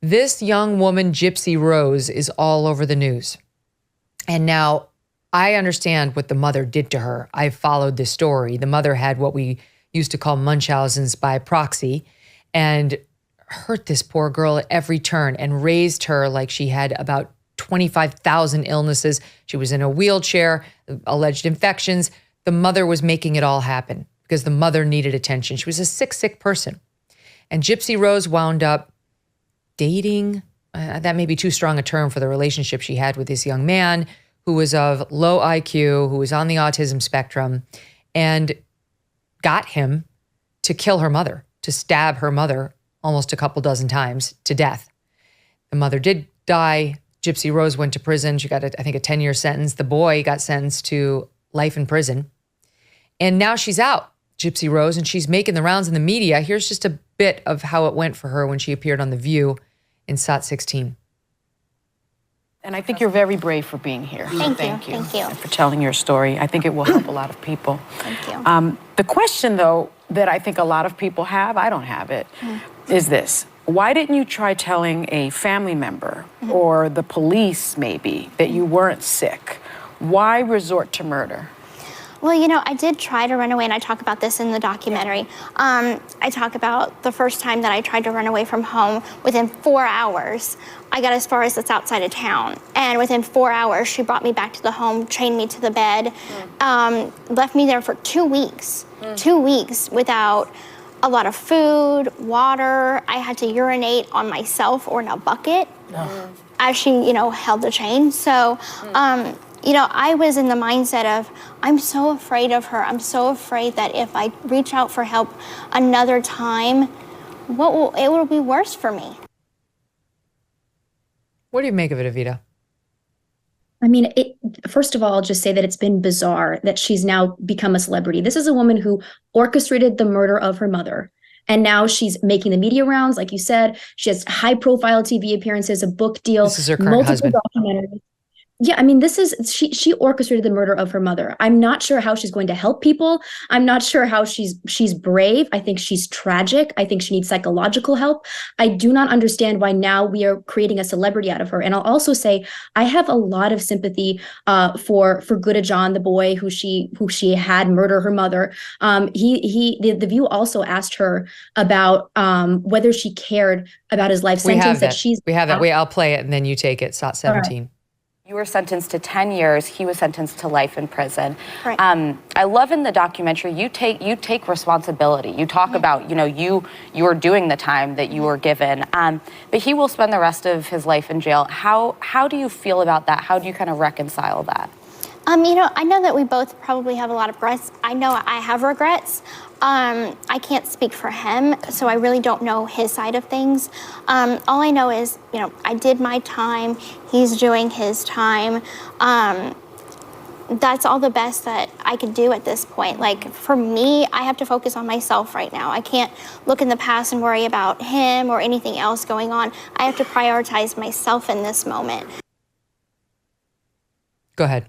This young woman, Gypsy Rose, is all over the news. And now I understand what the mother did to her. I followed this story. The mother had what we used to call Munchausen's by proxy and hurt this poor girl at every turn and raised her like she had about 25,000 illnesses. She was in a wheelchair, alleged infections. The mother was making it all happen because the mother needed attention. She was a sick person. And Gypsy Rose wound up dating, that may be too strong a term for the relationship she had with this young man who was of low IQ, who was on the autism spectrum, and got him to kill her mother, to stab her mother almost a couple dozen times to death. The mother did die. Gypsy Rose went to prison. She got, I think, a 10-year sentence. The boy got sentenced to life in prison. And now she's out, Gypsy Rose, and she's making the rounds in the media. Here's just a bit of how it went for her when she appeared on The View in SOT 16. And I think you're very brave for being here. Thank you. And for telling your story. I think it will help a lot of people. Thank you. The question, though, that I think a lot of people have, I don't have it, is this. Why didn't you try telling a family member or the police maybe that you weren't sick? Why resort to murder? Well, you know, I did try to run away, and I talk about this in the documentary. I talk about the first time that I tried to run away from home. Within 4 hours, I got as far as it's outside of town. And within 4 hours, she brought me back to the home, chained me to the bed, left me there for 2 weeks. 2 weeks without a lot of food, water. I had to urinate on myself or in a bucket as she, held the chain. So, I was in the mindset of, I'm so afraid of her. I'm so afraid that if I reach out for help another time, it will be worse for me. What do you make of it, Evita? I mean, first of all, I'll just say that it's been bizarre that she's now become a celebrity. This is a woman who orchestrated the murder of her mother. And now she's making the media rounds, like you said. She has high-profile TV appearances, a book deal, this is her current husband. Documentaries. Yeah, I mean, she orchestrated the murder of her mother. I'm not sure how she's going to help people. I'm not sure how she's brave. I think she's tragic. I think she needs psychological help. I do not understand why now we are creating a celebrity out of her. And I'll also say I have a lot of sympathy for Gooda John, the boy who she had murder her mother. The View also asked her about whether she cared about his life sentence. We have that. I'll play it and then you take it. SOT 17. You were sentenced to 10 years. He was sentenced to life in prison. Right. I love in the documentary, you take responsibility. You talk about, you were doing the time that you were given, but he will spend the rest of his life in jail. How do you feel about that? How do you kind of reconcile that? I know that we both probably have a lot of regrets. I know I have regrets. I can't speak for him, so I really don't know his side of things. All I know is, I did my time. He's doing his time. That's all the best that I could do at this point. Like, for me, I have to focus on myself right now. I can't look in the past and worry about him or anything else going on. I have to prioritize myself in this moment. Go ahead.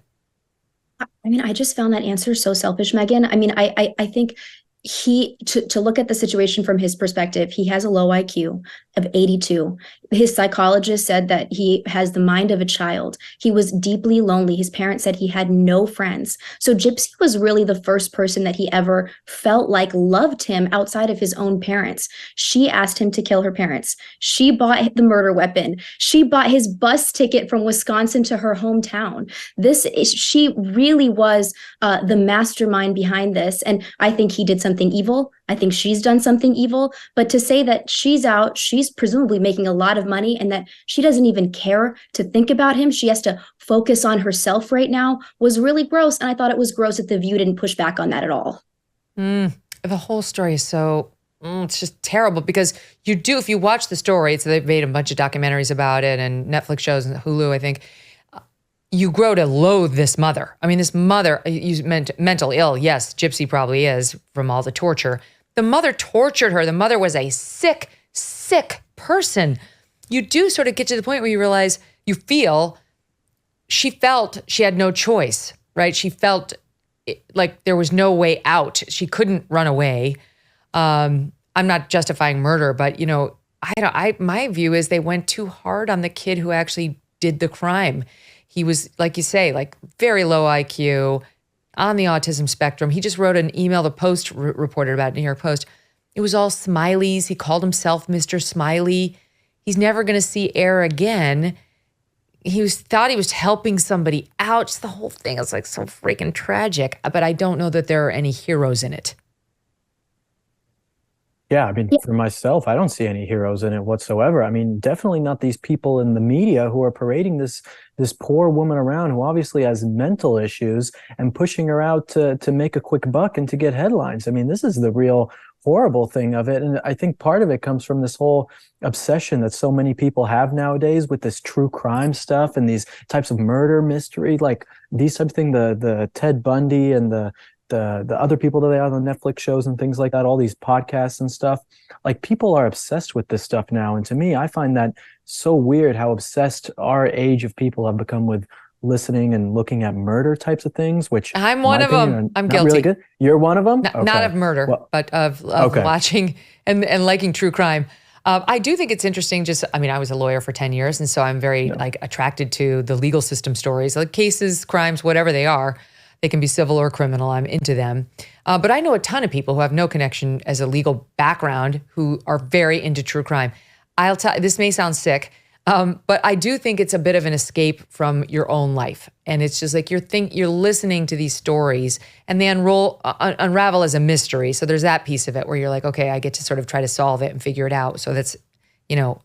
I mean, I just found that answer so selfish, Megyn. I mean, I think to look at the situation from his perspective, he has a low IQ of 82. His psychologist said that he has the mind of a child. He was deeply lonely. His parents said he had no friends. So Gypsy was really the first person that he ever felt like loved him outside of his own parents. She asked him to kill her parents. She bought the murder weapon. She bought his bus ticket from Wisconsin to her hometown. She really was the mastermind behind this. And I think he did something evil. I think she's done something evil. But to say that she's out, she's presumably making a lot of money and that she doesn't even care to think about him, she has to focus on herself right now, was really gross. And I thought it was gross that The View didn't push back on that at all. The whole story is so, it's just terrible because if you watch the story, so they've made a bunch of documentaries about it and Netflix shows and Hulu, I think, you grow to loathe this mother. I mean, this mother, you meant mental ill. Yes, Gypsy probably is from all the torture. The mother tortured her. The mother was a sick person. You do sort of get to the point where you realize, she felt she had no choice, right? She felt like there was no way out. She couldn't run away. I'm not justifying murder, but my view is they went too hard on the kid who actually did the crime. He was, like you say, like very low IQ, on the autism spectrum. He just wrote an email the Post reported about, New York Post. It was all smileys. He called himself Mr. Smiley. He's never going to see air again. Thought he was helping somebody out. Just the whole thing is like so freaking tragic. But I don't know that there are any heroes in it. Yeah, I mean, for myself, I don't see any heroes in it whatsoever. I mean, definitely not these people in the media who are parading this poor woman around who obviously has mental issues and pushing her out to make a quick buck and to get headlines. I mean, this is the real horrible thing of it. And I think part of it comes from this whole obsession that so many people have nowadays with this true crime stuff and these types of murder mystery, like these type of thing, the Ted Bundy and the other people that they have on Netflix shows and things like that, all these podcasts and stuff. Like, people are obsessed with this stuff now. And to me, I find that so weird how obsessed our age of people have become with listening and looking at murder types of things, which I'm one of them. I'm guilty. Really good. You're one of them? Not of murder, but of watching and liking true crime. I do think it's interesting. I was a lawyer for 10 years. And so I'm very attracted to the legal system stories, like cases, crimes, whatever they are. They can be civil or criminal. I'm into them. But I know a ton of people who have no connection as a legal background who are very into true crime. I'll tell you, this may sound sick, but I do think it's a bit of an escape from your own life. And it's just like you're listening to these stories and they unravel as a mystery. So there's that piece of it where you're like, okay, I get to sort of try to solve it and figure it out. So that's,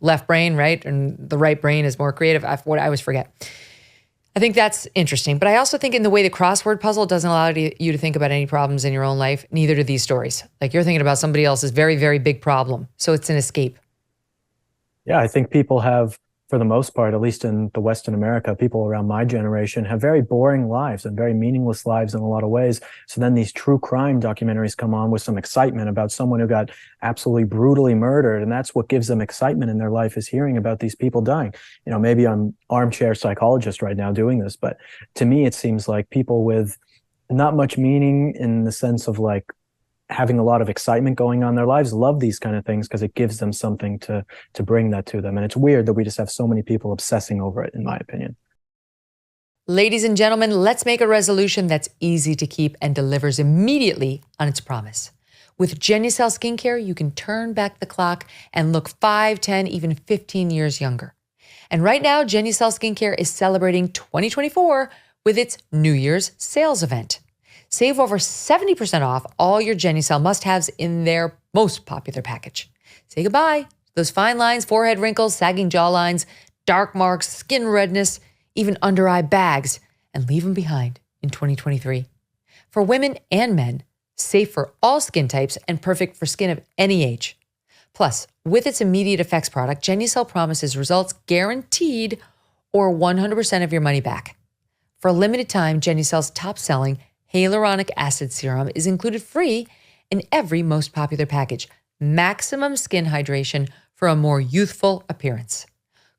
left brain, right? And the right brain is more creative. I always forget. I think that's interesting. But I also think in the way the crossword puzzle doesn't allow you to think about any problems in your own life, neither do these stories. Like, you're thinking about somebody else's very, very big problem. So it's an escape. Yeah, I think people have, for the most part, at least in the Western America, people around my generation have very boring lives and very meaningless lives in a lot of ways. So then these true crime documentaries come on with some excitement about someone who got absolutely brutally murdered. And that's what gives them excitement in their life, is hearing about these people dying. Maybe I'm armchair psychologist right now doing this, but to me, it seems like people with not much meaning in the sense of like having a lot of excitement going on in their lives love these kind of things because it gives them something to bring that to them. And it's weird that we just have so many people obsessing over it, in my opinion. Ladies and gentlemen, let's make a resolution that's easy to keep and delivers immediately on its promise. With Genucel Skincare, you can turn back the clock and look 5, 10, even 15 years younger. And right now, Genucel Skincare is celebrating 2024 with its New Year's sales event. Save over 70% off all your Genucel must-haves in their most popular package. Say goodbye to those fine lines, forehead wrinkles, sagging jawlines, dark marks, skin redness, even under-eye bags, and leave them behind in 2023. For women and men, safe for all skin types and perfect for skin of any age. Plus, with its immediate effects product, Genucel promises results guaranteed or 100% of your money back. For a limited time, Genucel's top-selling hyaluronic acid serum is included free in every most popular package. Maximum skin hydration for a more youthful appearance.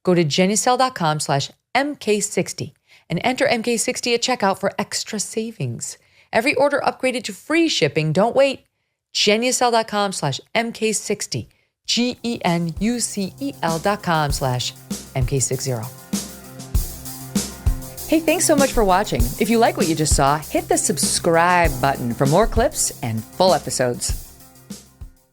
Go to Genucel.com/MK60 and enter MK60 at checkout for extra savings. Every order upgraded to free shipping. Don't wait. Genucel.com/MK60. GENUCEL.com/MK60. Hey, thanks so much for watching. If you like what you just saw, hit the subscribe button for more clips and full episodes.